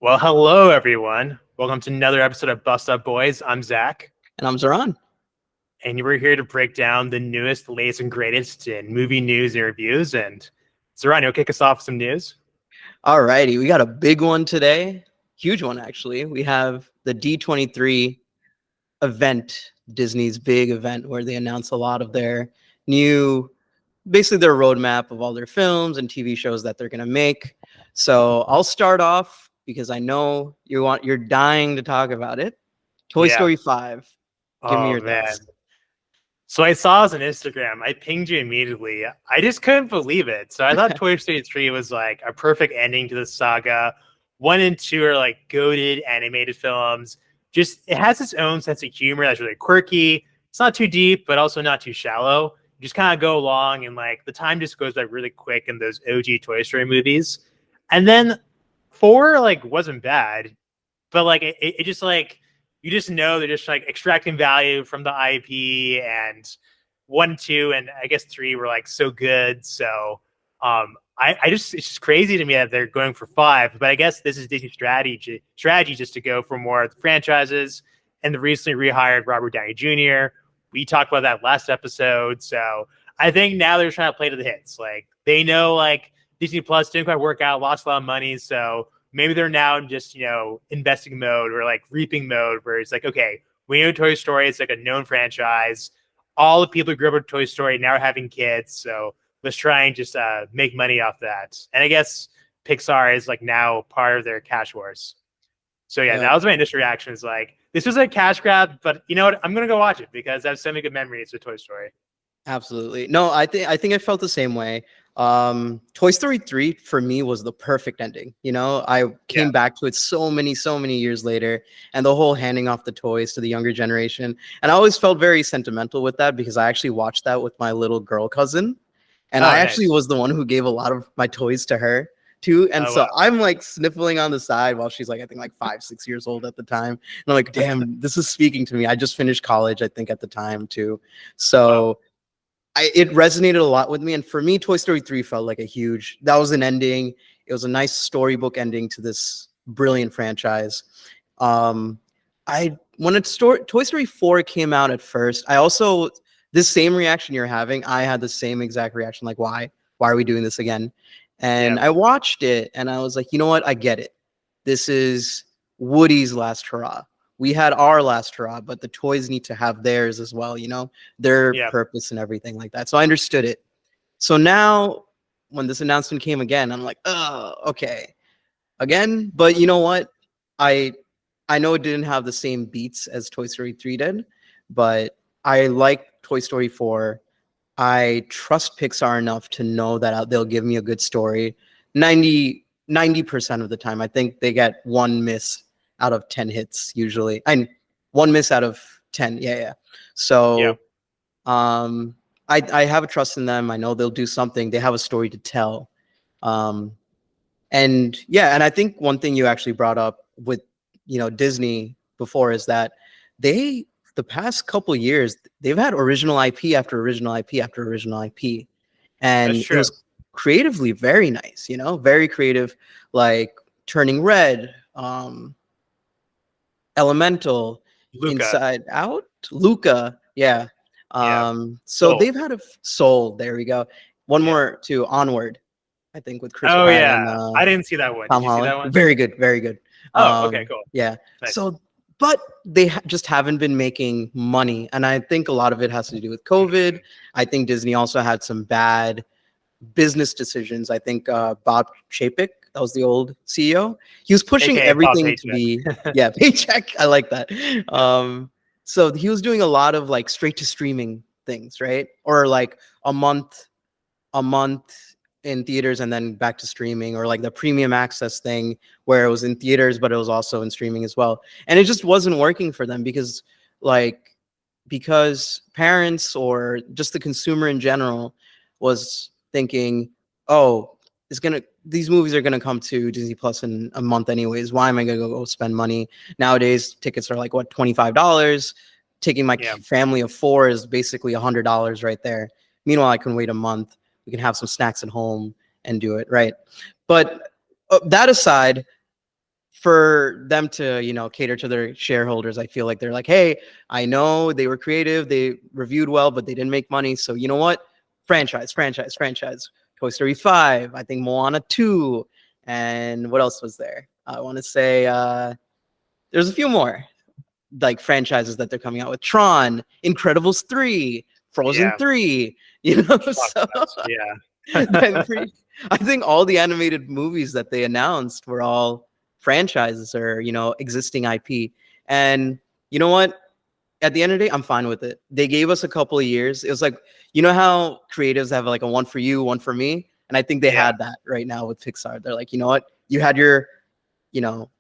Well, hello everyone. Welcome to another episode of Bust Up Boys. I'm Zach, And I'm Zahran. and we're here to break down the newest, latest, and greatest in movie news and reviews. And Zahran, you'll kick us off with some news. All righty, we got a big one today. Huge one, actually. We have the D23 event, Disney's big event, where they announce a lot of their new, basically their roadmap of all their films and TV shows that they're going to make. So I'll start off because I know you're dying to talk about it. Toy Yeah. Story 5. Give me Oh your man. thoughts. So I saw this on Instagram. I pinged you immediately. I just couldn't believe it. So I thought Toy Story 3 was like a perfect ending to the saga. 1 and 2 are like goated animated films. Just it has its own sense of humor that's really quirky. It's not too deep, but also not too shallow. You just kind of go along and like the time just goes by really quick in those OG Toy Story movies. And then 4 like wasn't bad, but like it just like you just know they're just like extracting value from the IP, and 1, 2, and I guess 3 were like so good. So I just it's just crazy to me that they're going for 5. But I guess this is Disney's strategy just to go for more of the franchises and the recently rehired Robert Downey Jr. We talked about that last episode. So I think now they're trying to play to the hits. Like they know like Disney Plus didn't quite work out, lost a lot of money. So maybe they're now in just, investing mode or like reaping mode where it's like, okay, we know Toy Story. It's like a known franchise. All the people who grew up with Toy Story now are having kids. So let's try and just make money off that. And I guess Pixar is like now part of their cash wars. So yeah, that was my initial reaction. Is like, this was a cash grab, but you know what? I'm going to go watch it because I have so many good memories with Toy Story. Absolutely. No, I think I felt the same way. Toy Story 3 for me was the perfect ending. I came back to it so many years later, and the whole handing off the toys to the younger generation. And I always felt very sentimental with that because I actually watched that with my little girl cousin. And I actually was the one who gave a lot of my toys to her too. And so I'm like sniffling on the side while she's like, I think like 5, 6 years old at the time. And I'm like, damn, this is speaking to me. I just finished college, I think, at the time too. So it resonated a lot with me. And for me, Toy Story 3 felt like that was an ending. It was a nice storybook ending to this brilliant franchise. When Toy Story 4 came out at first, this same reaction you're having, I had the same exact reaction. Like, why are we doing this again? And I watched it and I was like, you know what? I get it. This is Woody's last hurrah. We had our last hurrah, but the toys need to have theirs as well, their purpose and everything like that. So I understood it. So now when this announcement came again, I'm like, oh, okay, again. But you know what? I know it didn't have the same beats as Toy Story 3 did, but I like Toy Story 4. I trust Pixar enough to know that they'll give me a good story. 90% of the time, I think they get 1 miss out of 10 hits usually. And 1 miss out of 10. Yeah. So I have a trust in them. I know they'll do something. They have a story to tell. And I think one thing you actually brought up with Disney before is that the past couple years they've had original IP after original IP after original IP, and it was creatively very nice. Very creative, like Turning Red, Elemental, Luca. Inside Out, Luca. Yeah. So they've had a Soul. There we go. One more to Onward, I think, with Chris Pratt and I didn't see that one. Did you see that one? Very good. Very good. Okay, cool. Yeah. Nice. So, but they just haven't been making money. And I think a lot of it has to do with COVID. I think Disney also had some bad business decisions. I think Bob Chapek, that was the old CEO. He was pushing everything to be paycheck. I like that. So he was doing a lot of like straight to streaming things, right? Or like a month in theaters and then back to streaming, or like the premium access thing where it was in theaters but it was also in streaming as well. And it just wasn't working for them because parents or just the consumer in general was thinking, oh, these movies are gonna come to Disney Plus in a month anyways. Why am I gonna go spend money? Nowadays, tickets are like what, $25. Taking my family of 4 is basically $100 right there. Meanwhile, I can wait a month. We can have some snacks at home and do it, right? But that aside, for them to, cater to their shareholders, I feel like they're like, hey, I know they were creative, they reviewed well, but they didn't make money. So you know what? Franchise, franchise, franchise. Toy Story 5, I think Moana 2, and what else was there? I want to say there's a few more like franchises that they're coming out with. Tron, Incredibles 3, Frozen Yeah. 3, so Yeah. I think all the animated movies that they announced were all franchises or, existing IP. And you know what? At the end of the day, I'm fine with it. They gave us a couple of years. It was like, you know how creatives have like a one for you, one for me? And I think they Yeah. had that right now with Pixar. They're like, you know what? You had your, you know,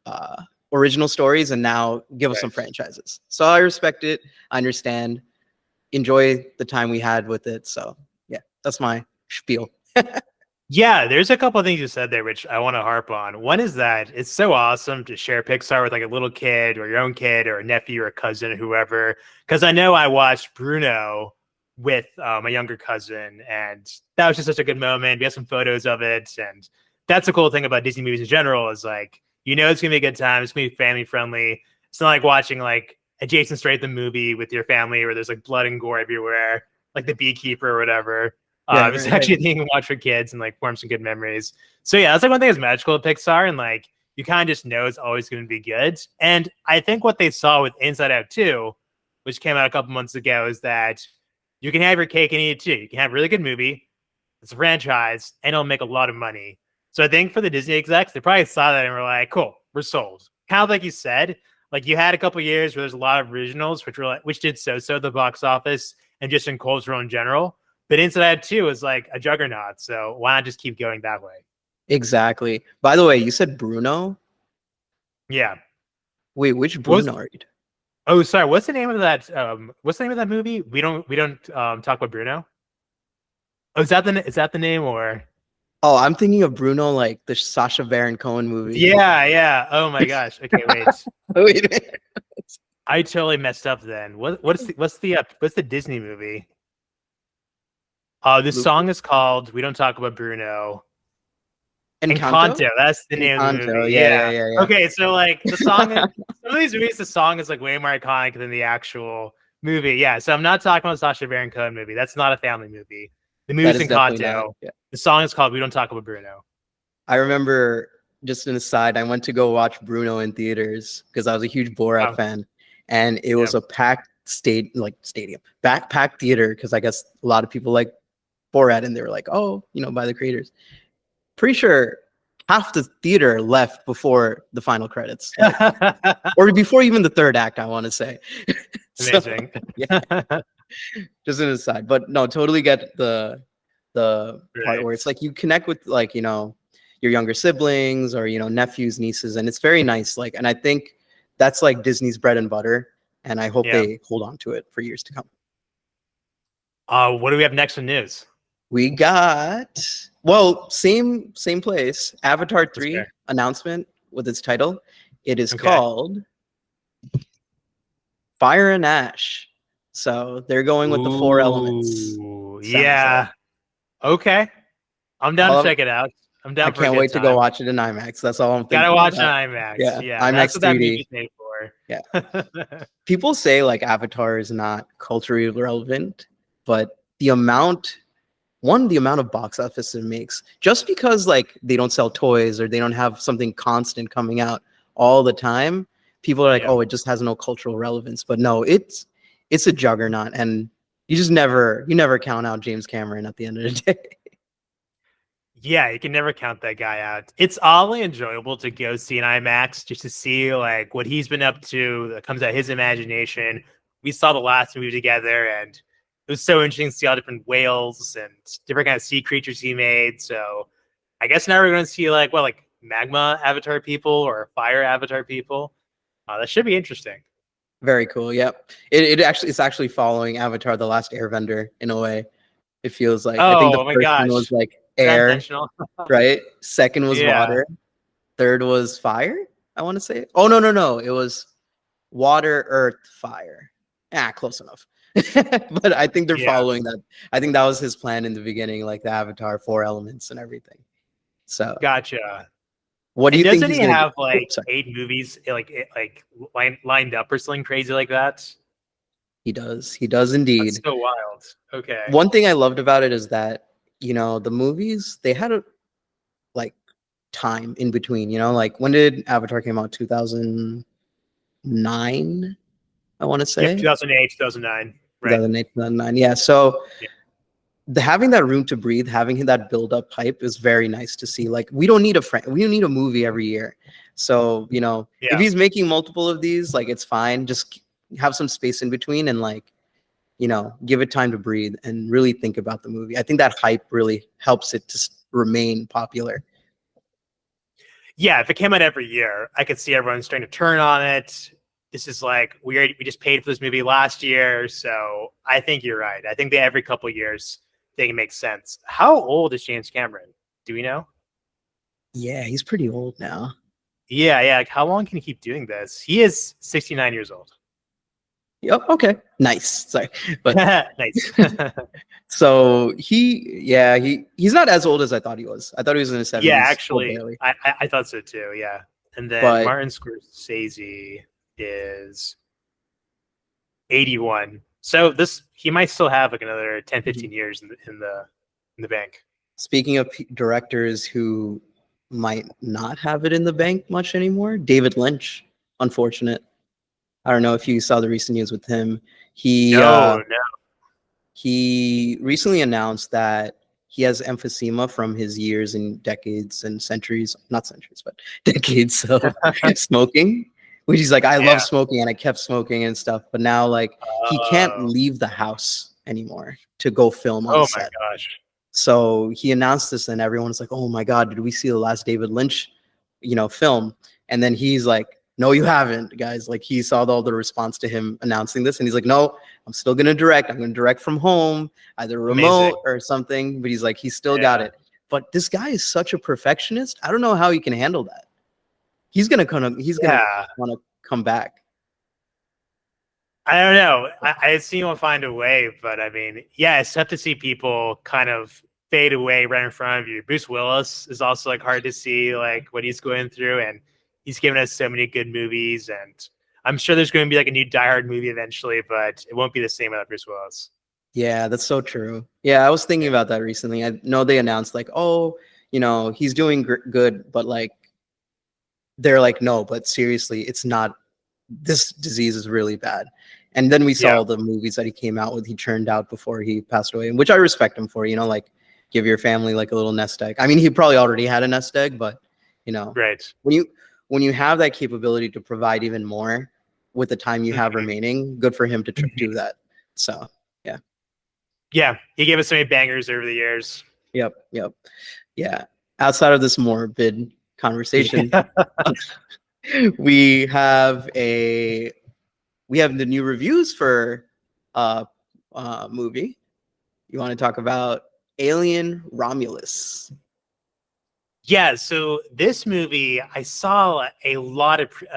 uh, original stories, and now give us some Right. franchises. So I respect it. I understand. Enjoy the time we had with it. So yeah, that's my spiel. Yeah, there's a couple of things you said there which I want to harp on. One is that it's so awesome to share Pixar with like a little kid or your own kid or a nephew or a cousin or whoever. Because I know I watched Bruno with my younger cousin, and that was just such a good moment. We have some photos of it, and that's the cool thing about Disney movies in general is like it's gonna be a good time. It's gonna be family friendly. It's not like watching like a Jason Statham movie with your family where there's like blood and gore everywhere, like The Beekeeper or whatever. It's actually a thing you watch for kids and like form some good memories. So yeah, that's like one thing that's magical at Pixar, and like you kind of just know it's always going to be good. And I think what they saw with Inside Out 2, which came out a couple months ago, is that you can have your cake and eat it too. You can have a really good movie, it's a franchise, and it'll make a lot of money. So I think for the Disney execs, they probably saw that and were like, "Cool, we're sold." Kind of like you said, like you had a couple years where there's a lot of originals, which did so at the box office and just in cultural in general. But Inside Out 2 is like a juggernaut, so why not just keep going that way? Exactly. By the way, you said Bruno. Yeah. Wait, which Bruno are you? Oh, sorry. What's the name of that? What's the name of that movie? We don't talk about Bruno. Oh, is that the name or? Oh, I'm thinking of Bruno, like the Sacha Baron Cohen movie. Yeah, yeah. Oh my gosh. Okay, wait. Wait. I totally messed up then. What's the Disney movie? This song is called "We Don't Talk About Bruno." Encanto. That's the name of the movie. Yeah. Okay, so like the song, some of these movies, the song is like way more iconic than the actual movie. Yeah, so I'm not talking about Sacha Baron Cohen movie. That's not a family movie. The movie's Encanto. Yeah. The song is called "We Don't Talk About Bruno." I remember, just an aside, I went to go watch Bruno in theaters because I was a huge Borat fan, and it was a packed stadium, backpacked theater because I guess a lot of people like Borat, and they were like, oh, by the creators. Pretty sure half the theater left before the final credits, or before even the third act, I want to say. Amazing. So, yeah. Just an aside, but no, totally get the part where it's like you connect with like your younger siblings or nephews, nieces, and it's very nice. Like, and I think that's like Disney's bread and butter, and I hope they hold on to it for years to come. What do we have next in news? We got same place. Avatar 3 announcement with its title. It is called Fire and Ash. So they're going with the 4 elements. Yeah. Okay. I'm down to check it out. I'm down. I can't wait to go watch it in IMAX. That's all I'm thinking. Gotta watch it in IMAX. Yeah. IMAX 3D. Made for. Yeah. People say like Avatar is not culturally relevant, but the amount of box office it makes, just because like they don't sell toys or they don't have something constant coming out all the time, people are like, oh, it just has no cultural relevance. But no, it's a juggernaut, and you never count out James Cameron at the end of the day. Yeah, you can never count that guy out. It's oddly enjoyable to go see an IMAX just to see like what he's been up to that comes out of his imagination. We saw the last movie together, and it was so interesting to see all different whales and different kind of sea creatures he made. So I guess now we're going to see like magma avatar people or fire avatar people. That should be interesting. Very cool. Yep. It's actually following Avatar: The Last Airbender in a way. It feels like I think the first one was like air, right? Second was water. Third was fire. I want to say. Oh no! It was water, earth, fire. Close enough. But I think they're following that. I think that was his plan in the beginning, like the Avatar 4 elements and everything. So gotcha. What do And you think doesn't he's he gonna get? have Oh, like sorry. 8 movies lined up or something crazy like that? He does. He does That's indeed. so wild. Okay. One thing I loved about it is that, the movies, they had a like time in between, like when did Avatar came out? 2009, I want to Yep, say. 2008, 2009. Right. 2008, 2009. Yeah. So Yeah. having that room to breathe, having that build up hype is very nice to see. Like we don't need we don't need a movie every year. So, if Yeah. he's making multiple of these, like it's fine. Just have some space in between and give it time to breathe and really think about the movie. I think that hype really helps it to remain popular. Yeah, if it came out every year, I could see everyone starting to turn on it. This is like we just paid for this movie last year, so I think you're right. I think that every couple of years thing makes sense. How old is James Cameron? Do we know? Yeah, he's pretty old now. Yeah. Like, how long can he keep doing this? He is 69 years old. Yep. Okay. Nice. Sorry, but Nice. so he's not as old as I thought he was. I thought he was in his Yeah, 70s. Oh, actually, barely. I thought so too. Yeah, and then But Martin Scorsese is 81. So this he might still have like another 10, 15 years in the bank. speaking of directors who might not have it in the bank much anymore, David Lynch. Unfortunate. I don't know if you saw the recent news with him. He No, no. he recently announced that he has emphysema from his years and decades and centuries, not centuries, but decades of smoking. Which he's like, I love Yeah. smoking and I kept smoking and stuff, but now like he can't Oh, leave the house anymore to go film on oh my set. gosh. So he announced this, and everyone's like, "Oh my God, did we see the last David Lynch, film?" And then he's like, "No, you haven't, guys." Like he saw all the response to him announcing this, and he's like, "No, I'm still gonna direct. I'm gonna direct from home, either Amazing. remote or something." But he's like, he's still got Yeah. it. But this guy is such a perfectionist. I don't know how he can handle that. He's gonna kind of. He's gonna Yeah. want to come back. I don't know. I assume he'll find a way, but I mean, yeah, it's tough to see people kind of fade away right in front of you. Bruce Willis is also like hard to see like what he's going through, and he's given us so many good movies, and I'm sure there's going to be like a new Die Hard movie eventually, but it won't be the same without Bruce Willis. Yeah, that's so true. Yeah, I was thinking Yeah. about that recently. I know they announced like, oh, he's doing good, but like they're like, no, but seriously, it's not. This disease is really bad. And then we saw Yeah. all the movies that he came out with. He churned out before he passed away, which I respect him for. Like give your family like a little nest egg. I mean, he probably already had a nest egg, but Right. when you have that capability to provide even more with the time you have Mhm. remaining, good for him to Mhm. do that. So yeah, Yeah. He gave us so many bangers over the years. yep, yeah. Outside of this morbid conversation, Yeah. we have the new reviews for movie. You want to talk about Alien Romulus? Yeah, so this movie, I saw I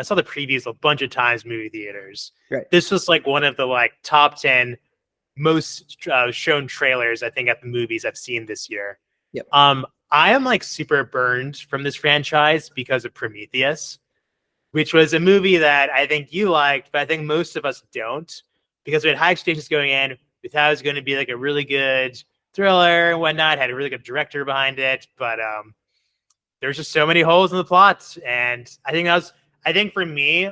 saw the previews a bunch of times in movie theaters. Right. This was like one of the like top 10 most shown trailers I think at the movies I've seen this year. Yep. I am like super burned from this franchise because of Prometheus, which was a movie that I think you liked, but I think most of us don't because we had high expectations going in. We thought it was going to be like a really good thriller and whatnot, had a really good director behind it, but there's just so many holes in the plot. And I think for me,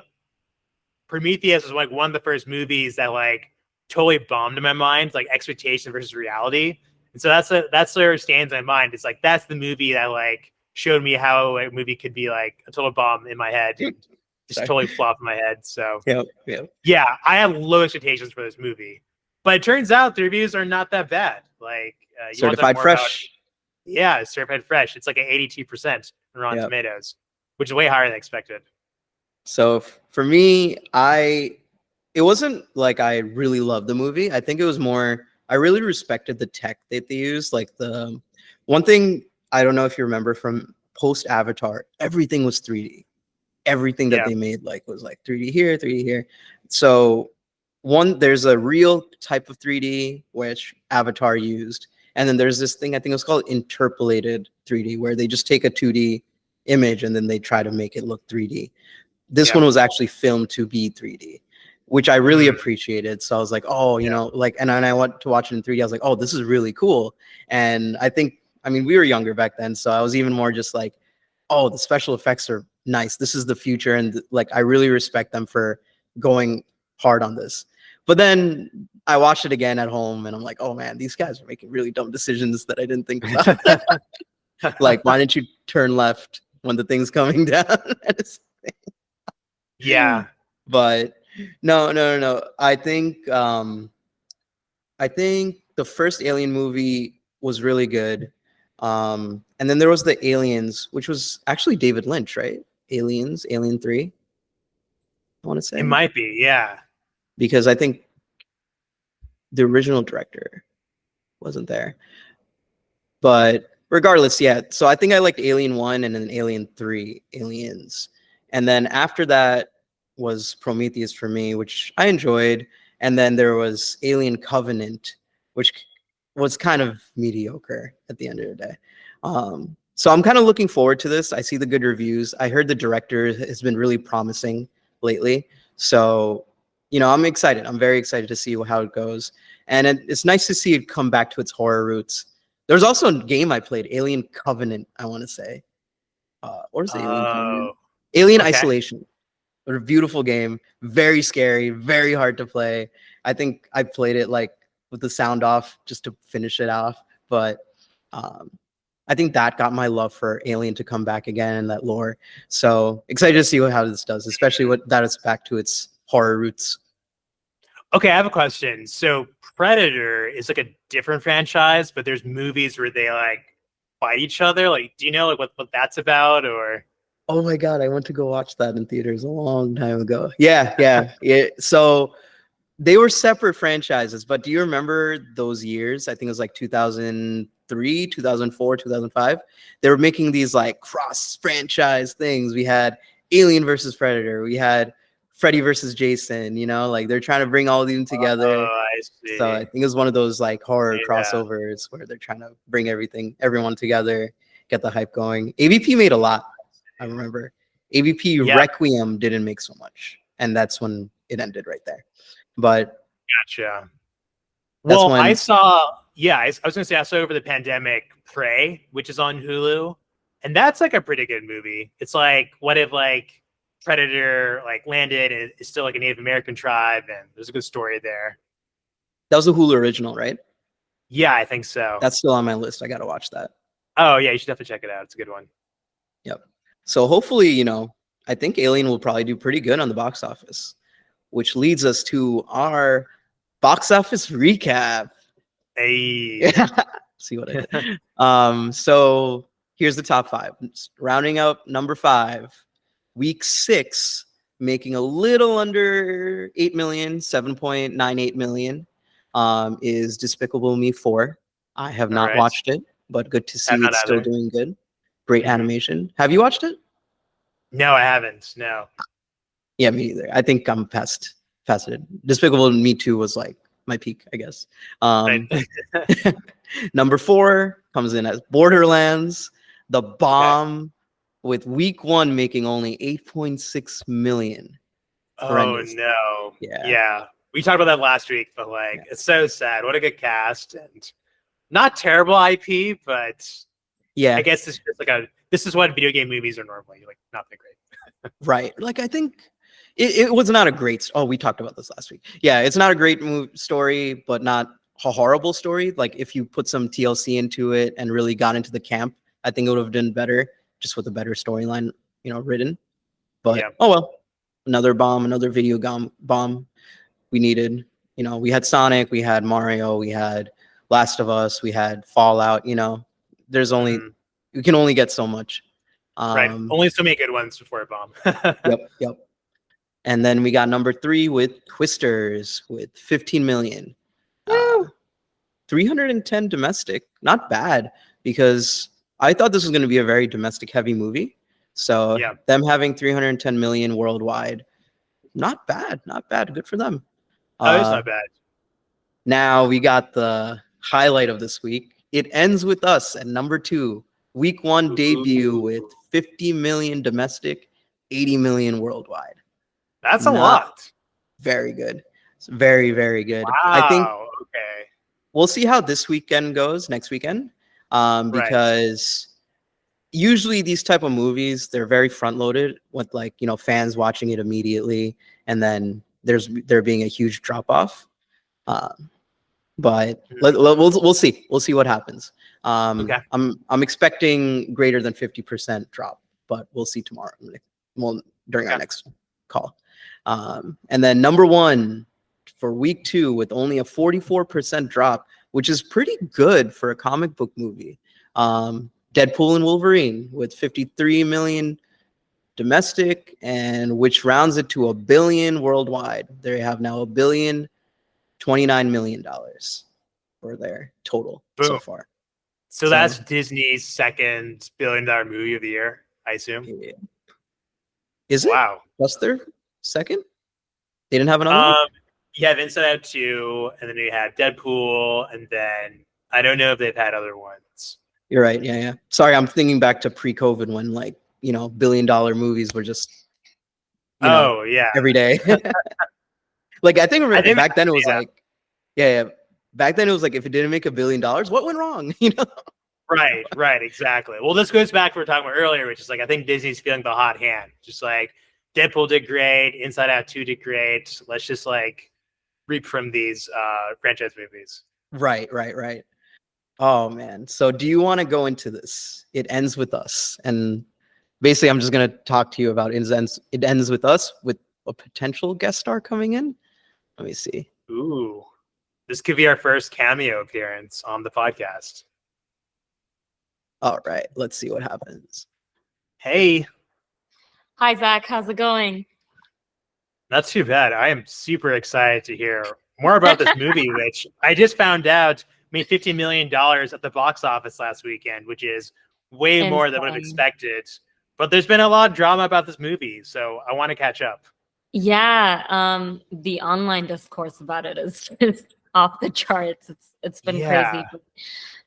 Prometheus was like one of the first movies that like totally bombed in my mind, like expectation versus reality. And so that's where it stands in my mind. It's like, that's the movie that like showed me how a movie could be like a total bomb in my head and just Sorry. totally flop in my head. So Yep. yeah, I have low expectations for this movie, but it turns out the reviews are not that bad. Like you want to talk Certified more about fresh. yeah, it's certified fresh. It's like an 82% on Rotten Yep. Tomatoes, which is way higher than expected. So for me, it wasn't like I really loved the movie. I think it was more I really respected the tech that they used. Like the one thing I don't know if you remember from post Avatar, everything was 3D. Everything that Yeah. they made like was like 3D here, 3D here. So there's a real type of 3D which Avatar used, and then there's this thing I think it was called interpolated 3D where they just take a 2D image, and then they try to make it look 3D. This Yeah. one was actually filmed to be 3D, which I really appreciated. So I was like, oh, you know, like, and then I went to watch it in 3D. I was like, oh, this is really cool. And I mean, we were younger back then, so I was even more just like, oh, the special effects are nice. This is the future, and like, I really respect them for going hard on this. But then I watched it again at home, and I'm like, oh man, these guys are making really dumb decisions that I didn't think about. Like, why didn't you turn left when the thing's coming down? Yeah. But no. I think the first Alien movie was really good. And then there was the Aliens, which was actually David Lynch, right? Aliens, Alien 3, I want to say. It might be, yeah. Because I think the original director wasn't there. But regardless, yeah. So I think I liked Alien 1 and then Alien 3, Aliens. And then after that was Prometheus for me, which I enjoyed. And then there was Alien Covenant, which was kind of mediocre at the end of the day. So I'm kind of looking forward to this. I see the good reviews. I heard the director has been really promising lately. So, you know, I'm excited. I'm very excited to see how it goes. And it's nice to see it come back to its horror roots. There's also a game I played, Alien Covenant, I want to say. Or is it Alien Covenant? Alien Isolation. A beautiful game, very scary, very hard to play. I think I played it like with the sound off just to finish it off. But I think that got my love for Alien to come back again and that lore. So excited to see how this does, especially that it's back to its horror roots. Okay, I have a question. So Predator is like a different franchise, but there's movies where they like fight each other. Like, do you know like what that's about or? Oh my God, I went to go watch that in theaters a long time ago. Yeah. So they were separate franchises, but do you remember those years? I think it was like 2003, 2004, 2005. They were making these like cross franchise things. We had Alien versus Predator. We had Freddy versus Jason, you know, like they're trying to bring all of them together. Oh, I see. So I think it was one of those like horror crossovers where they're trying to bring everyone together, get the hype going. AVP made a lot. I remember AVP Requiem didn't make so much, and that's when it ended right there. But gotcha. Well, I saw, I was gonna say I saw over the pandemic Prey, which is on Hulu, and that's like a pretty good movie. It's like what if like Predator like landed and it's still like a Native American tribe, and there's a good story there. That was a Hulu original, right? Yeah, I think so. That's still on my list. I gotta watch that. Oh yeah, you should definitely check it out. It's a good one. Yep. So hopefully, you know, I think Alien will probably do pretty good on the box office, which leads us to our box office recap. Hey. See what I did. So here's the top 5. Rounding up number 5, week 6, making a little under 8 million, 7.98 million, is Despicable Me 4. I have not watched it, but good to see it's still doing good. Great animation. Have you watched it? No, I haven't. No. Yeah, me either. I think I'm past it. Despicable Me 2 was like my peak, I guess. Number 4 comes in as Borderlands, the bomb, with week 1 making only 8.6 million. Oh no. Yeah. We talked about that last week, but like it's so sad. What a good cast and not terrible IP, but I guess it's just like this is what video game movies are normally like, not that great. Right. Like I think it was not a great. Oh, we talked about this last week. Yeah, it's not a great story, but not a horrible story. Like if you put some TLC into it and really got into the camp, I think it would have done better, just with a better storyline, you know, written. But oh well, another bomb, another video bomb we needed. You know, we had Sonic, we had Mario, we had Last of Us, we had Fallout. You know, there's only you can only get so much. Right. Only so many good ones before a bomb. Yep. And then we got number 3 with Twisters with 15 million. 310 domestic. Not bad, because I thought this was going to be a very domestic heavy movie. So them having 310 million worldwide, not bad. Good for them. It's not bad. Now we got the highlight of this week. It ends with us at number 2 Week 1 debut with Ooh. 50 million domestic, 80 million worldwide. That's a Not lot. very good. It's very, very good. I think Wow. Okay. we'll see how this weekend goes, next weekend, Right. because usually these type of movies, they're very front loaded with like, fans watching it immediately, and then there being a huge drop off. But we'll see. We'll see what happens. Okay. I'm expecting greater than 50% drop, but we'll see tomorrow. Well, during our Okay. next call. And then number 1 for week 2 with only a 44% drop, which is pretty good for a comic book movie. Deadpool and Wolverine with 53 million domestic, and which rounds it to $1 billion worldwide. They have now $1,029 million for their total so Boom. far. So that's Disney's second billion-dollar movie of the year, I assume. Yeah. Is it? Wow. What's their second? They didn't have another one? You have Inside Out 2, and then you have Deadpool, and then I don't know if they've had other ones. You're right. Yeah. Sorry, I'm thinking back to pre-COVID when like, billion-dollar movies were just, Yeah. every day. Like I think back then it was like, yeah. Back then it was like, if it didn't make $1 billion, what went wrong? Right, exactly. Well, this goes back to what we were talking about earlier, which is like I think Disney's feeling the hot hand. Just like Deadpool did great, Inside Out 2 did great. Let's just like reap from these franchise movies. Right. Oh man. So do you want to go into this? It Ends With Us. And basically I'm just gonna talk to you about It Ends With Us with a potential guest star coming in. Let me see. Ooh. This could be our first cameo appearance on the podcast. All right, let's see what happens. Hey. Hi, Zach. How's it going? Not too bad. I am super excited to hear more about this movie, which I just found out made $50 million at the box office last weekend, which is way more than I would have expected. But there's been a lot of drama about this movie, so I want to catch up. Yeah, the online discourse about it is just off the charts. It's been crazy. But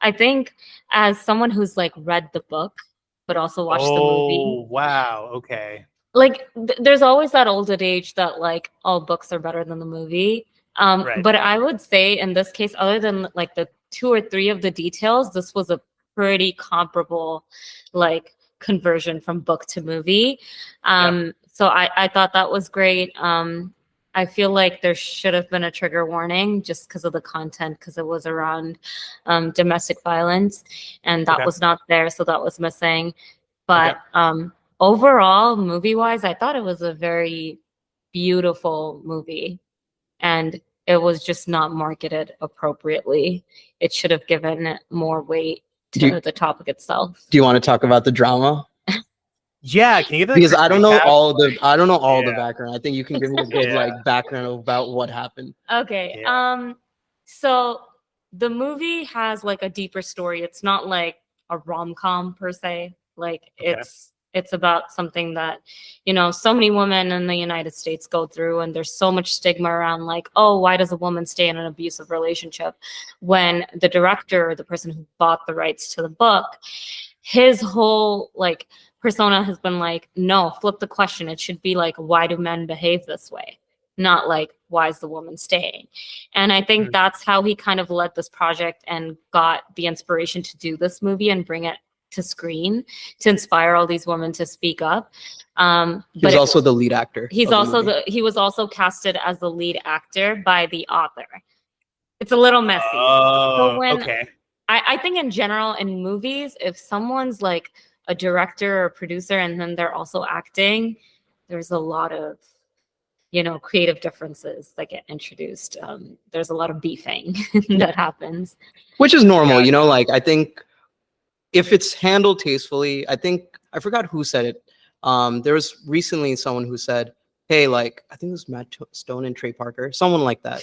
I think as someone who's like read the book, but also watched the movie. Oh, wow. Okay. Like there's always that old adage that like all books are better than the movie. Right. But I would say in this case, other than like the 2 or 3 of the details, this was a pretty comparable like conversion from book to movie. So I thought that was great. I feel like there should have been a trigger warning just because of the content, because it was around domestic violence, and that was not there, so that was missing. But overall, movie-wise, I thought it was a very beautiful movie, and it was just not marketed appropriately. It should have given more weight to the topic itself. Do you want to talk about the drama? Yeah, can you give because I don't know all the background. I think you can give me a good like background about what happened. Okay. So the movie has like a deeper story. It's not like a rom-com per se. Like it's about something that, so many women in the United States go through, and there's so much stigma around like, oh, why does a woman stay in an abusive relationship? When the director, the person who bought the rights to the book, his whole like persona has been like, no, flip the question. It should be like, why do men behave this way? Not like, why is the woman staying? And I think that's how he kind of led this project and got the inspiration to do this movie and bring it to screen to inspire all these women to speak up. He's also the lead actor. He was also casted as the lead actor by the author. It's a little messy. Oh, I think in general in movies, if someone's like a director or producer and then they're also acting, there's a lot of creative differences that get introduced. There's a lot of beefing that happens, which is normal. Like I think if it's handled tastefully, I forgot who said it. There was recently someone who said, hey, like I think it was Matt Stone and Trey Parker, someone like that,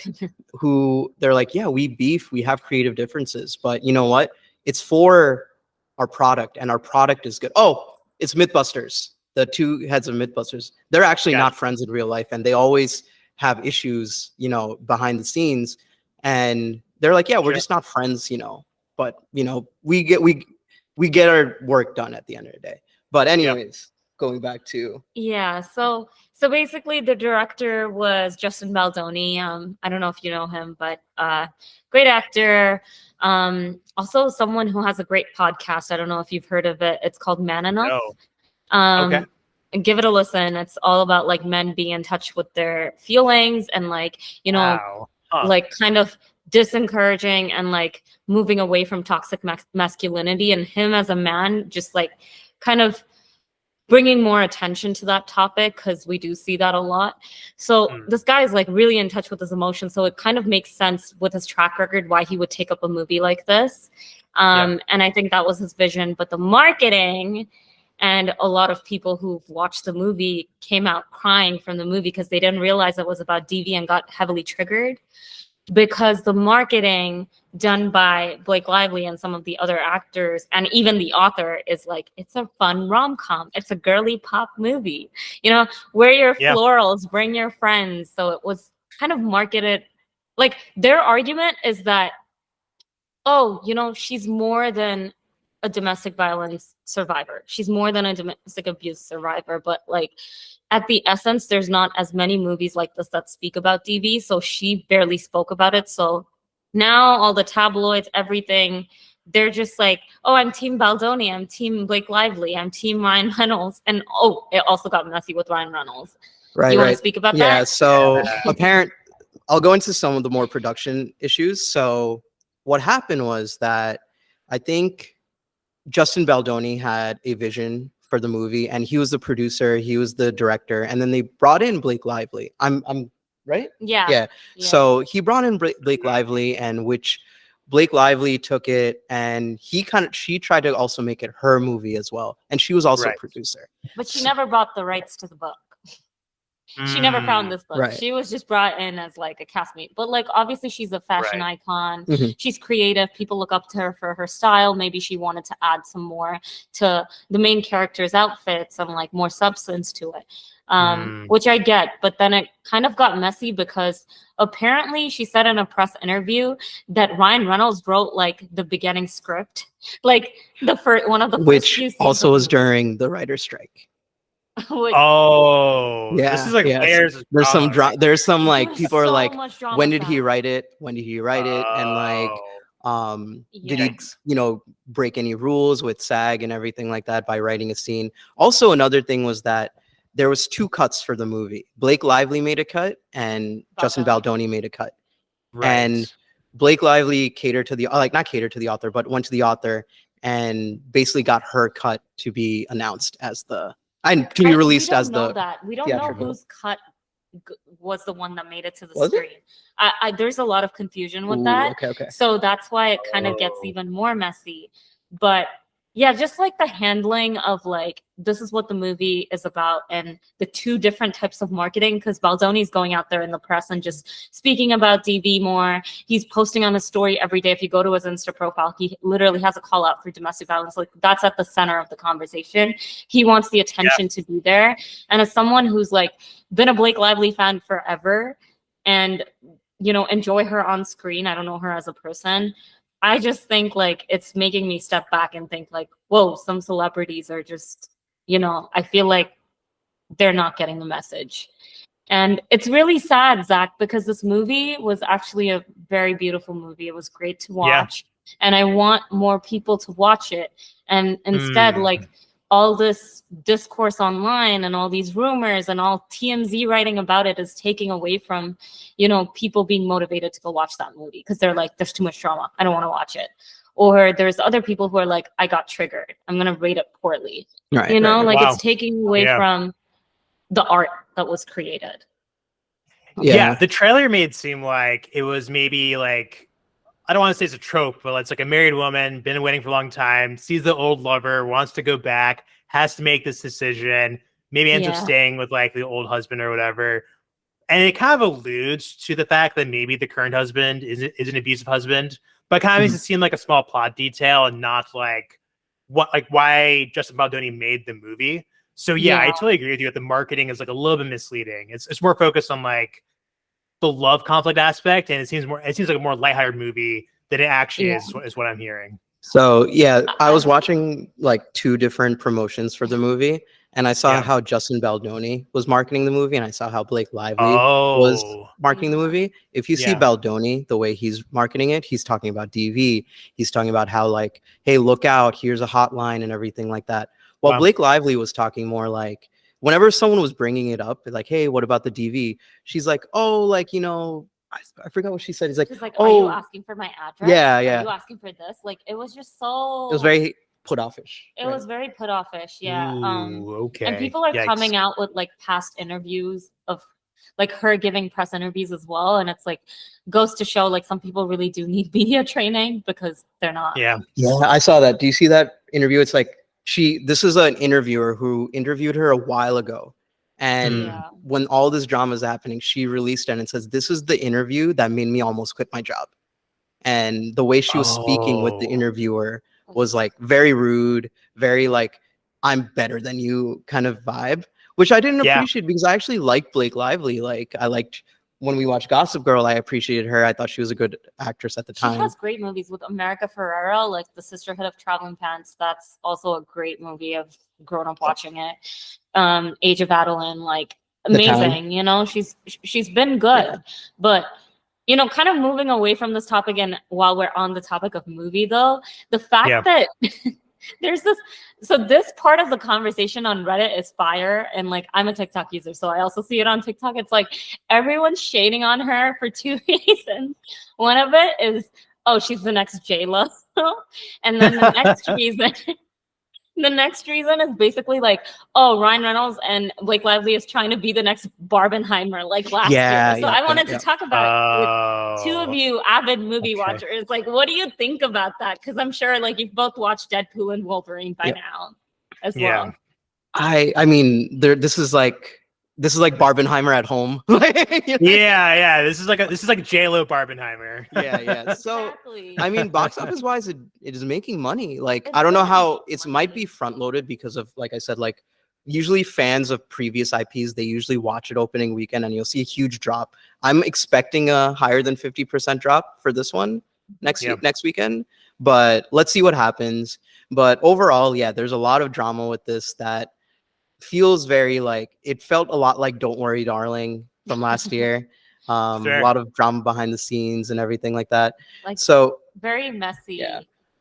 who they're like, yeah, we beef, we have creative differences, but you know what, it's for our product, and our product is good. Oh, it's Mythbusters, the 2 heads of Mythbusters. They're actually not friends in real life, and they always have issues, behind the scenes. And they're like, yeah, we're just not friends, but we we get our work done at the end of the day. But anyways, going back to so basically the director was Justin Baldoni. I don't know if you know him, but great actor. Also someone who has a great podcast. I don't know if you've heard of it. It's called Man Enough. No. Okay. And give it a listen. It's all about like men being in touch with their feelings and like, you know, Wow. Huh. like kind of disencouraging and like moving away from toxic masculinity, and him as a man just like kind of bringing more attention to that topic, because we do see that a lot. So this guy is like really in touch with his emotions, so it kind of makes sense with his track record why he would take up a movie like this. And I think that was his vision, but the marketing and a lot of people who've watched the movie came out crying from the movie because they didn't realize it was about DV and got heavily triggered, because the marketing done by Blake Lively and some of the other actors and even the author is like, it's a fun rom-com. It's a girly pop movie. You know, wear your florals, bring your friends. So it was kind of marketed. Like their argument is that, oh, you know, she's more than a domestic violence survivor. She's more than a domestic abuse survivor. But like at the essence, there's not as many movies like this that speak about DV. So she barely spoke about it. So now all the tabloids, everything, they're just like, oh, I'm Team Baldoni, I'm Team Blake Lively, I'm Team Ryan Reynolds. And oh, it also got messy with Ryan Reynolds. Right. You want to speak about that? Yeah. So I'll go into some of the more production issues. So what happened was that I think Justin Baldoni had a vision for the movie, and he was the producer, he was the director, and then they brought in Blake Lively. I'm right? Yeah. So he brought in Blake Lively, and which Blake Lively took it, and she tried to also make it her movie as well, and she was also a producer. But she never bought the rights to the book. She never found this book. She was just brought in as like a castmate. But like obviously she's a fashion icon. She's creative. People look up to her for her style. Maybe she wanted to add some more to the main character's outfits and like more substance to it. Which I get. But then it kind of got messy because apparently she said in a press interview that Ryan Reynolds wrote like the beginning script. Like the first one of the which also was during the writer's strike. This is like layers of there's some there's some like There's people are so like, much drama when did with he that. write it, and like did he, you know, break any rules with SAG and everything like that by writing a scene. Also another thing was that there was 2 cuts for the movie. Blake Lively made a cut and Justin Baldoni made a cut. And Blake Lively catered to the not catered to the author, but went to the author and basically got her cut to be announced as the to be released as the. We don't know whose cut was the one that made it to the screen. There's a lot of confusion with that. Okay. So that's why it kind of gets even more messy. But yeah, just like the handling of like, this is what the movie is about, and the 2 different types of marketing, because Baldoni's going out there in the press and just speaking about DV more. He's posting on his story every day. If you go to his Insta profile, he literally has a call out for domestic violence. Like that's at the center of the conversation. He wants the attention to be there. And as someone who's like been a Blake Lively fan forever and, you know, enjoy her on screen, I don't know her as a person, I just think like it's making me step back and think like, whoa, some celebrities are just, you know, I feel like they're not getting the message. And it's really sad, Zach, because this movie was actually a very beautiful movie. It was great to watch. And I want more people to watch it. And instead, like all this discourse online and all these rumors and all TMZ writing about it is taking away from, you know, people being motivated to go watch that movie because they're like, there's too much drama. I don't want to watch it. Or there's other people who are like, I got triggered. I'm going to rate it poorly. You know, like it's taking away from the art that was created. Yeah, the trailer made it seem like it was maybe like, I don't want to say it's a trope, but it's like a married woman, been waiting for a long time, sees the old lover, wants to go back, has to make this decision, maybe ends up staying with like the old husband or whatever. And it kind of alludes to the fact that maybe the current husband is an abusive husband, but kind of makes it seem like a small plot detail and not like why Justin Baldoni made the movie. So yeah, I totally agree with you that the marketing is like a little bit misleading. It's more focused on like the love conflict aspect, and it seems like a more lighthearted movie than it actually is what I'm hearing. So yeah, I was watching like 2 different promotions for the movie, and I saw Yeah. how Justin Baldoni was marketing the movie, and I saw how Blake Lively was Oh, marketing the Yeah. movie. If you see Yeah. Baldoni, the way he's marketing it, he's talking about DV. He's talking about how like, hey, look out, here's a hotline and everything like that. While Wow. Blake Lively was talking more like, whenever someone was bringing it up, like, hey, what about the DV? She's like, oh, like, you know, I forgot what she said. He's like, She's like, "Are you oh, asking for my address? yeah, Are yeah. you asking for this?" Like, it was just It was so. very put offish. It right? was very put offish, yeah. Ooh, okay. And people are Yikes. coming out with like past interviews of like her giving press interviews as well, and it's like goes to show like some people really do need media training because they're not. Yeah. Yeah, I saw that. Do you see that interview? It's like this is an interviewer who interviewed her a while ago. And Hmm. Yeah. when all this drama is happening, she released it and it says, this is the interview that made me almost quit my job. And the way she was speaking with the Oh. interviewer was like very rude, very like, I'm better than you kind of vibe, which I didn't Yeah. appreciate because I actually liked Blake Lively. Like I liked when we watched Gossip Girl, I appreciated her. I thought she was a good actress at the She time. has great movies with America Ferrera, like The Sisterhood of Traveling Pants. That's also a great movie. I've grown up watching it. Age of Adeline, like The Town. amazing. You know, she's been good, Yeah. but you know, kind of moving away from this topic, and while we're on the topic of movie, though, the fact Yeah. that there's this part of the conversation on Reddit is fire, and like I'm a TikTok user, so I also see it on TikTok. It's like everyone's shading on her for 2 reasons. One of it is, oh, she's the next J-Lo, and then the next reason. The next reason is basically like, oh, Ryan Reynolds and Blake Lively is trying to be the next Barbenheimer like last year. So I wanted to talk about it with 2 of you avid movie watchers. Like, what do you think about that? Because I'm sure like you've both watched Deadpool and Wolverine by now as well. I mean, this is like Barbenheimer at home. Yeah. This is like J-Lo Barbenheimer. Yeah. So Exactly. I mean, box office wise, it is making money. Like It's I don't know really how making it might money. be front loaded because of, like I said, like usually fans of previous IPs, they usually watch it opening weekend and you'll see a huge drop. I'm expecting a higher than 50% drop for this one next weekend, but let's see what happens. But overall, yeah, there's a lot of drama with this that feels very like, it felt a lot like Don't Worry Darling from last year. A lot of drama behind the scenes and everything like that. Like, so very messy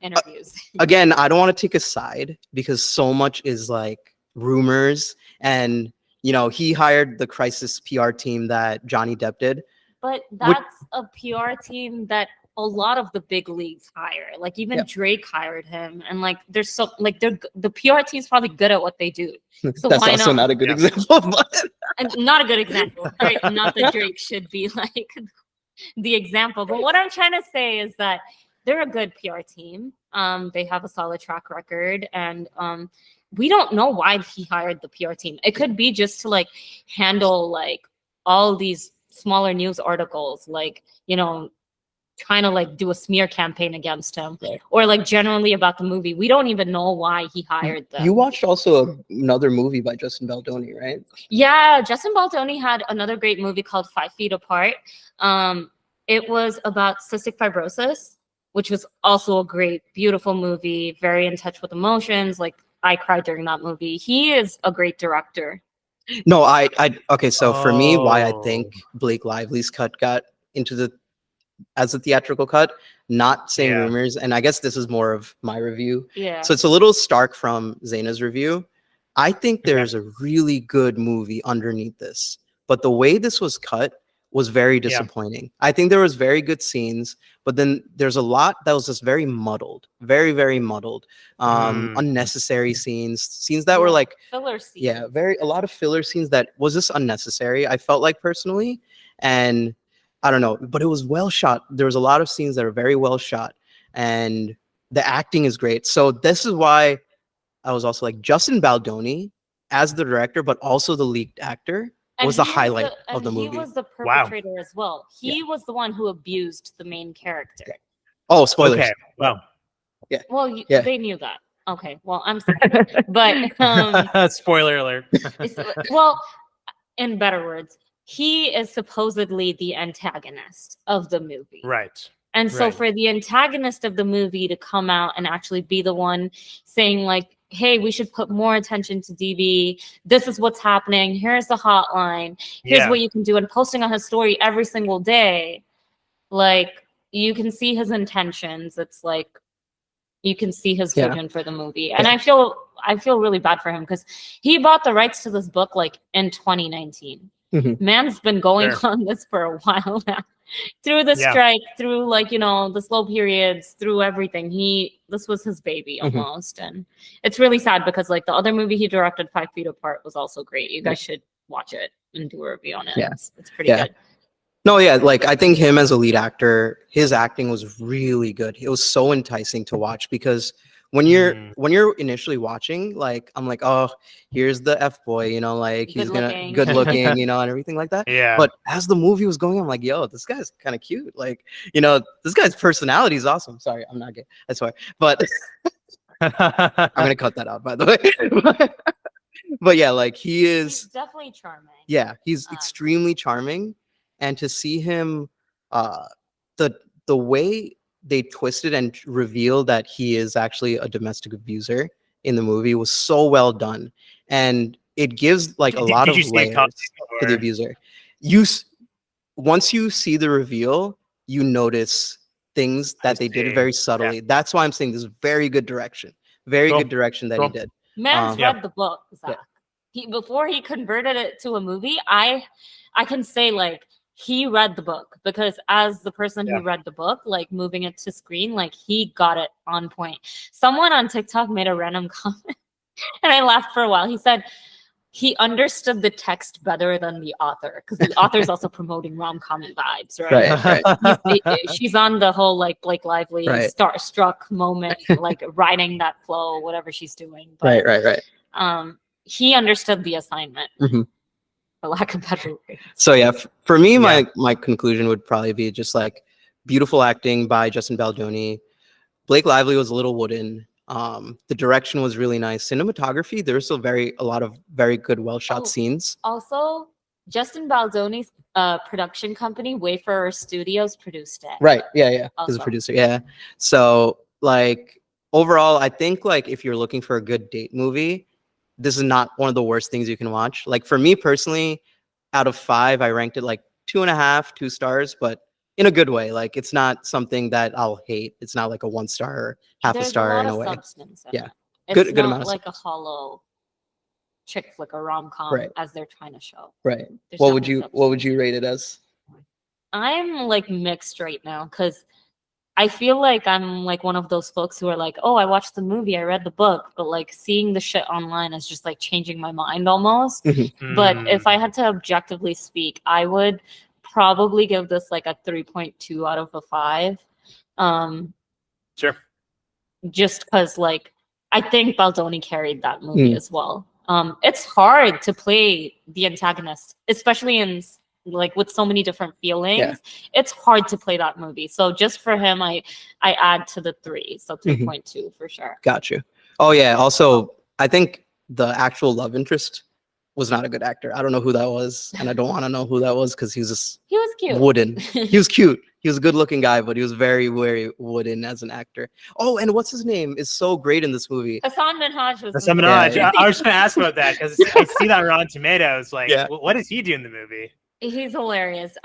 interviews. again, I don't want to take a side because so much is like rumors, and you know, he hired the crisis PR team that Johnny Depp did. But that's a PR team that a lot of the big leagues hire. Like even Drake hired him, and like there's so like the PR team's probably good at what they do. So That's why also not a good example. But and not a good example, right? Not that Drake should be like the example, but what I'm trying to say is that they're a good PR team. They have a solid track record, and we don't know why he hired the PR team. It could be just to like handle like all these smaller news articles, like, you know, trying to like do a smear campaign against him, or like generally about the movie. We don't even know why he hired them. You watched also another movie by Justin Baldoni, right? Yeah, Justin Baldoni had another great movie called 5 Feet Apart. It was about cystic fibrosis, which was also a great, beautiful movie, very in touch with emotions. Like I cried during that movie. He is a great director. No, okay. So for me, why I think Blake Lively's cut got into as a theatrical cut, not saying rumors, and I guess this is more of my review. Yeah. So it's a little stark from Zainah's review. I think there's a really good movie underneath this, but the way this was cut was very disappointing. I think there was very good scenes, but then there's a lot that was just very muddled, very, very muddled. Unnecessary scenes that were like filler scenes. Yeah, a lot of filler scenes that was just unnecessary, I felt like personally. And I don't know, but it was well shot. There was a lot of scenes that are very well shot, and the acting is great. So this is why I was also like, Justin Baldoni as the director, but also the lead actor was the highlight of the movie. He was the perpetrator as well. He was the one who abused the main character. Oh, spoilers. Okay. Well, yeah. Well, they knew that. Okay. Well, I'm sorry. But spoiler alert. Well, in better words, he is supposedly the antagonist of the movie. Right. And so Right. for the antagonist of the movie to come out and actually be the one saying like, hey, we should put more attention to DB. This is what's happening. Here's the hotline. Here's Yeah. what you can do. And posting on his story every single day. Like, you can see his intentions. It's like, you can see his vision for the movie. And I feel really bad for him because he bought the rights to this book like in 2019. Man's been going on this for a while now. Through the strike, through like, you know, the slow periods, through everything. This was his baby almost. And it's really sad because like the other movie he directed, 5 Feet Apart, was also great. You guys should watch it and do a review on it. Yeah. It's pretty good. No, yeah, like I think him as a lead actor, his acting was really good. It was so enticing to watch because when you're initially watching, like I'm like, oh, here's the F boy, you know, like he's good looking, you know, and everything like that. Yeah. But as the movie was going on, I'm like, yo, this guy's kind of cute. Like, you know, this guy's personality is awesome. Sorry, I'm not gay. I swear. But I'm gonna cut that out, by the way. But yeah, like he's definitely charming. Yeah, he's extremely charming. And to see him, the way they twisted and revealed that he is actually a domestic abuser in the movie was so well done, and it gives like a lot of layers to the abuser. Once you see the reveal, you notice things that they did very subtly. That's why I'm saying this is very good direction, good direction that he did. Man's read the book, Zach. Before he converted it to a movie, I can say like, he read the book because as the person who read the book, like moving it to screen, like he got it on point. Someone on TikTok made a random comment and I laughed for a while. He said he understood the text better than the author because the author is also promoting rom-com vibes, right? She's on the whole like Blake Lively starstruck moment, like writing that flow, whatever she's doing. But, he understood the assignment. For lack of better words. So yeah, for me, my conclusion would probably be just like beautiful acting by Justin Baldoni. Blake Lively was a little wooden. The direction was really nice. Cinematography, there was still a lot of very good, well shot scenes. Also, Justin Baldoni's production company, Wayfarer Studios, produced it. Right. Yeah. He's a producer. Yeah. So like overall, I think like if you're looking for a good date movie, this is not one of the worst things you can watch. Like for me personally, out of 5, I ranked it like 2.5, 2 stars, but in a good way. Like it's not something that I'll hate. It's not like a 1 star or half a star in a way. Yeah, it's good amount of like a hollow chick flick or rom-com as they're trying to show. Right. What would you rate it as? I'm like mixed right now because I feel like I'm like one of those folks who are like, oh, I watched the movie, I read the book, but like seeing the shit online is just like changing my mind almost. But if I had to objectively speak, I would probably give this like a 3.2 out of a 5. Sure. Just because like I think Baldoni carried that movie as well. It's hard to play the antagonist, especially in like with so many different feelings. It's hard to play that movie. So just for him, I add to the 3, so 3.2 for sure. Got you. Oh yeah. Also, I think the actual love interest was not a good actor. I don't know who that was, and I don't want to know who that was because he was cute, wooden. He was cute. He was a good-looking guy, but he was very, very wooden as an actor. Oh, and what's his name is so great in this movie. Hasan Minhaj was. Hasan Minhaj. I was just gonna ask about that because I see that on Rotten Tomatoes. Like, what does he do in the movie? He's hilarious.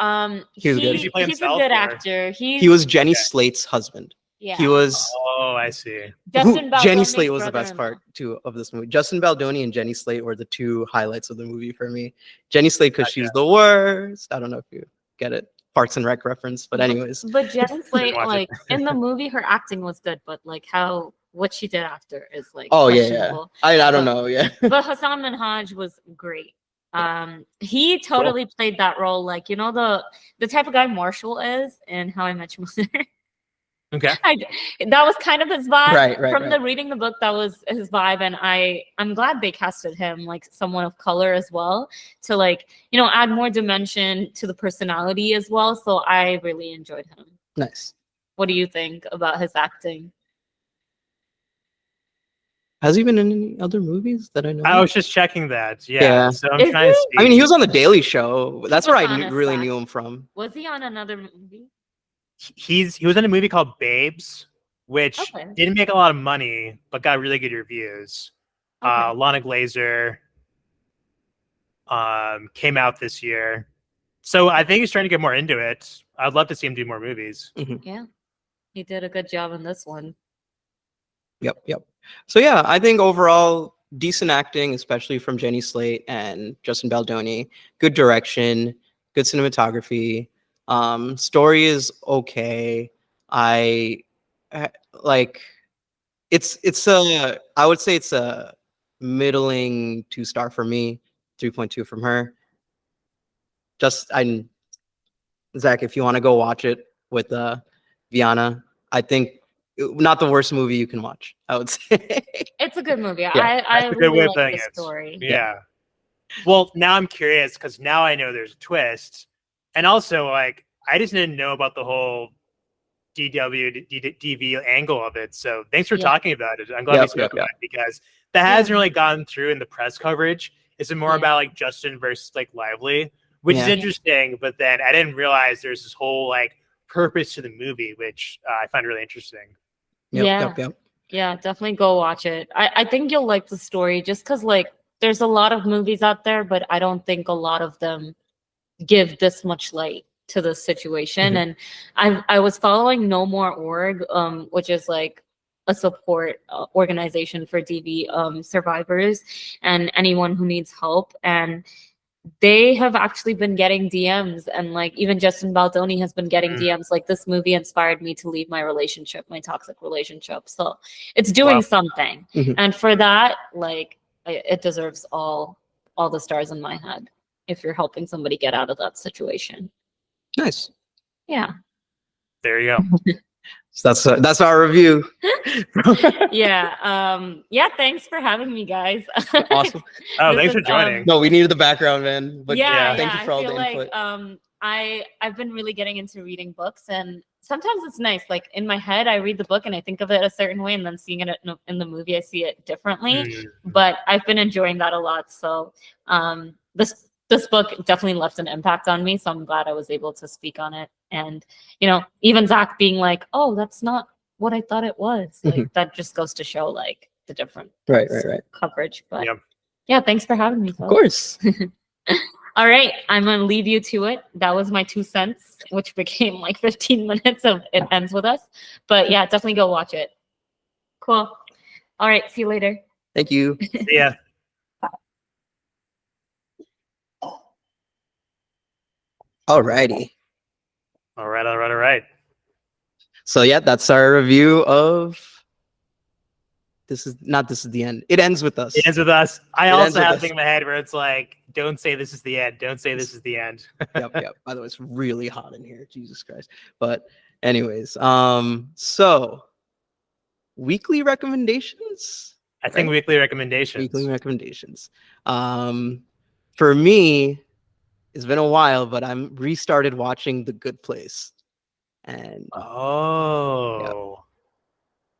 He's a good actor. He was Jenny Slate's husband. Yeah. He was. Oh, I see. Jenny Slate was the best part too of this movie. Justin Baldoni and Jenny Slate were the 2 highlights of the movie for me. Jenny Slate because she's the worst. I don't know if you get it. Parks and Rec reference, but anyways. But Jenny Slate, like in the movie, her acting was good, but like what she did after is like questionable. I don't know. But Hasan Minhaj was great. He totally played that role, like you know the type of guy Marshall is in How I Met Your Mother. Okay. That was kind of his vibe. Right. From the reading the book, that was his vibe. And I'm glad they casted him like someone of color as well to like, you know, add more dimension to the personality as well. So I really enjoyed him. Nice. What do you think about his acting? Has he been in any other movies that I know? I was just checking that. Yeah. So I'm trying to see. I mean, he was on The Daily Show. That's where I really knew him from. Was he on another movie? he was in a movie called Babes, which Okay. didn't make a lot of money but got really good reviews. Okay. Lana Glazer came out this year, so I think he's trying to get more into it. I'd love to see him do more movies. Yeah, he did a good job on this one. Yep. So yeah, I think overall decent acting, especially from Jenny Slate and Justin Baldoni. Good direction, good cinematography. Story is okay. Like it's a I would say it's a middling 2-star for me, 3.2 from her. Zach, if you want to go watch it with Viana, I think not the worst movie you can watch, I would say. It's a good movie. Yeah, I That's a good way really of like putting the it. story. Yeah. Well, now I'm curious because now I know there's a twist, and also like I just didn't know about the whole DV angle of it. So thanks for talking about it. I'm glad we spoke about it because that hasn't really gotten through in the press coverage. It's more about like Justin versus like Lively, which is interesting. But then I didn't realize there's this whole like purpose to the movie, which I find really interesting. Yep. Yeah, definitely go watch it. I think you'll like the story just because like there's a lot of movies out there, but I don't think a lot of them give this much light to the situation. And I was following No More Org, which is like a support organization for DV survivors and anyone who needs help. And they have actually been getting DMs, and like even Justin Baldoni has been getting DMs like, this movie inspired me to leave my relationship, my toxic relationship. So it's doing something. And for that, like it deserves all the stars in my head if you're helping somebody get out of that situation. Nice. Yeah. There you go. So that's our review. Yeah, thanks for having me, guys. Awesome. Oh, thanks for joining. No, we needed the background, man. But thank you for all the like, input. I've been really getting into reading books, and sometimes it's nice. Like in my head, I read the book and I think of it a certain way, and then seeing it in the movie, I see it differently. But I've been enjoying that a lot. So this book definitely left an impact on me. So I'm glad I was able to speak on it. And even Zach being like, "Oh, that's not what I thought it was." Like that just goes to show like the different right coverage. But yeah, thanks for having me. Of course. All right, I'm gonna leave you to it. That was my 2 cents, which became like 15 minutes of It Ends With Us. But yeah, definitely go watch it. Cool. All right, see you later. Thank you. See ya. Alrighty. All right. So yeah, that's our review of This Is the End. It Ends With Us. It Ends With Us. I also have a thing in my head where it's like, don't say this is the end. Don't say this is the end. Yep. By the way, it's really hot in here. Jesus Christ. But anyways, so weekly recommendations? I think weekly recommendations. Weekly recommendations. For me, it's been a while, but I'm restarted watching The Good Place. And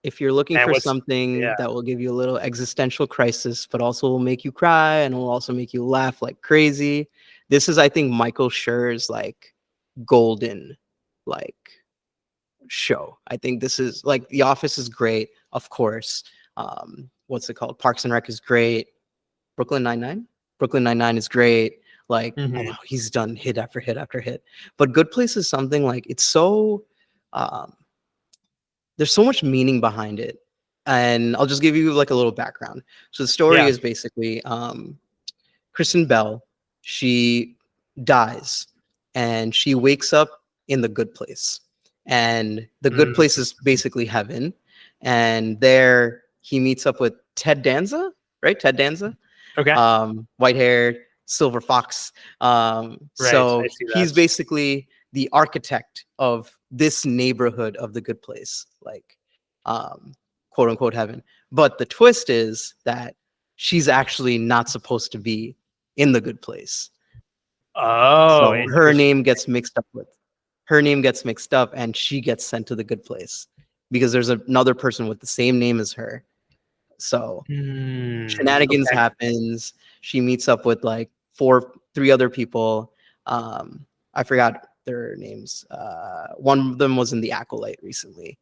if you're looking for something that will give you a little existential crisis, but also will make you cry and will also make you laugh like crazy, this is, I think, Michael Schur's like golden like show. I think this is like The Office is great, of course. What's it called? Parks and Rec is great. Brooklyn Nine-Nine is great. Like he's done hit after hit after hit. But Good Place is something like it's so there's so much meaning behind it. And I'll just give you like a little background. So the story is basically Kristen Bell, she dies and she wakes up in the good place. And the good place is basically heaven. And there he meets up with Ted Danza, right? Ted Danza. Okay. White hair, silver fox. So he's basically the architect of this neighborhood of the good place, like quote unquote heaven. But the twist is that she's actually not supposed to be in the good place. So her name gets mixed up and she gets sent to the good place because there's another person with the same name as her. So shenanigans happens. She meets up with like three other people. I forgot their names. One of them was in The Acolyte recently.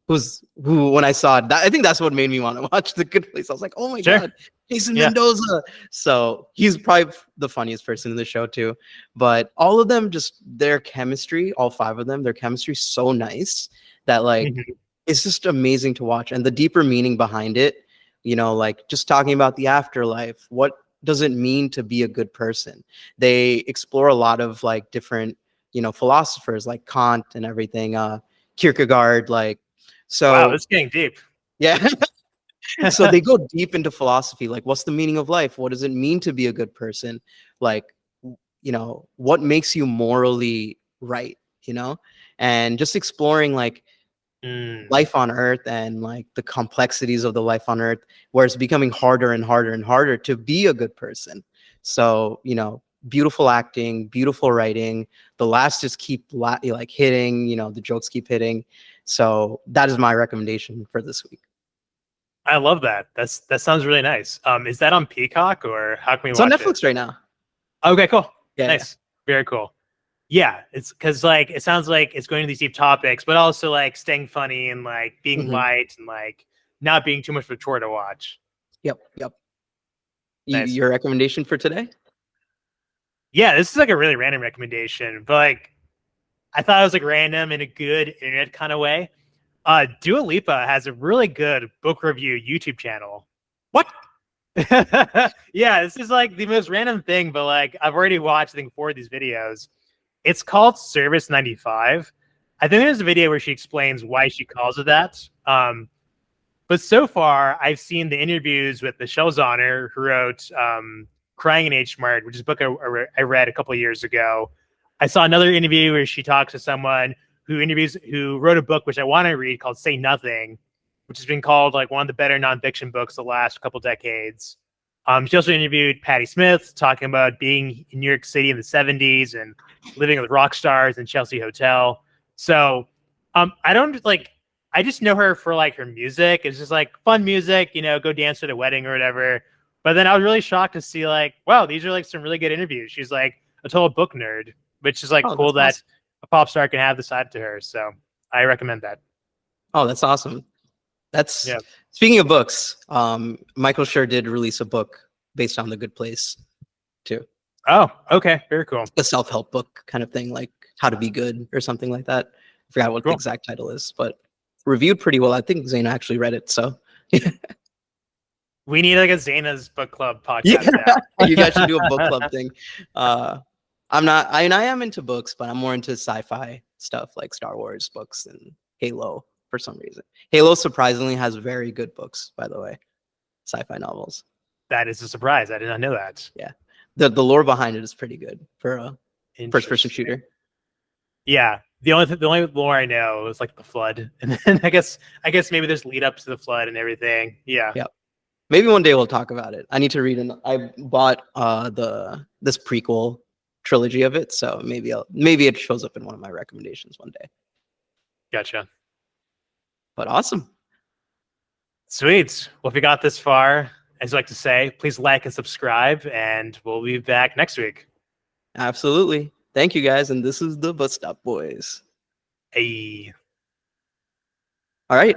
Who when I saw it, I think that's what made me want to watch The Good Place. I was like, oh my Sure. god, Jason Yeah. Mendoza. So he's probably the funniest person in the show too. But all of them, just their chemistry, all 5 of them, their chemistry is so nice that like Mhm. it's just amazing to watch. And the deeper meaning behind it, you know, like just talking about the afterlife, what does it mean to be a good person? They explore a lot of like different, you know, philosophers like Kant and everything, Kierkegaard, like so. Wow, this is getting deep. Yeah. So they go deep into philosophy, like what's the meaning of life? What does it mean to be a good person? Like, you know, what makes you morally right, you know? And just exploring like Mm. life on earth and like the complexities of the life on earth, where it's becoming harder and harder and harder to be a good person. So, you know, beautiful acting, beautiful writing. The laughs just keep like hitting, you know, the jokes keep hitting. So that is my recommendation for this week. I love that. That sounds really nice. Is that on Peacock or how can we It's on watch Netflix it? right now. Okay, cool. Yeah, Nice. Very cool. Yeah, it's because like it sounds like it's going to these deep topics, but also like staying funny and like being Mhm. light and like not being too much of a chore to watch. Yep. Nice. Your recommendation for today? Yeah, this is like a really random recommendation, but like I thought it was like random in a good internet kind of way. Dua Lipa has a really good book review YouTube channel. What? Yeah, this is like the most random thing, but like I've already watched I think 4 of these videos. It's called Service 95. I think there's a video where she explains why she calls it that. But so far, I've seen the interviews with Michelle Zahran, who wrote Crying in H Mart, which is a book I read a couple of years ago. I saw another interview where she talks to someone who wrote a book which I want to read called Say Nothing, which has been called like one of the better nonfiction books the last couple decades. She also interviewed Patti Smith, talking about being in New York City in the 70s and living with rock stars in Chelsea Hotel. So I don't like, I just know her for like her music. It's just like fun music, you know, go dance at a wedding or whatever. But then I was really shocked to see like, wow, these are like some really good interviews. She's like a total book nerd, which is like Oh, cool that's that a pop star can have the side to her. So I recommend that. Oh, that's awesome. That's Yeah. Speaking of books, Michael Schur did release a book based on The Good Place too. Oh, okay. Very cool. A self-help book kind of thing, like How to Be Good or something like that. I forgot what the Cool. exact title is, but reviewed pretty well. I think Zainah actually read it. So We need like a Zainah's book club podcast. yeah, now. you guys should do a book club thing. I am into books, but I'm more into sci-fi stuff like Star Wars books and Halo for some reason. Halo surprisingly has very good books, by the way, sci-fi novels. That is a surprise. I did not know that. Yeah, the lore behind it is pretty good for a first-person Interesting. shooter. Yeah, the only lore I know is like the flood, and then I guess maybe there's lead up to the flood and everything. Yeah. Yep. Maybe one day we'll talk about it. I need to read I bought this prequel trilogy of it, so maybe it shows up in one of my recommendations one day. Gotcha. But awesome. Sweet. Well, if you got this far, as I like to say, please like and subscribe, and we'll be back next week. Absolutely. Thank you guys, and this is the Bus Stop Boys. Hey. All right.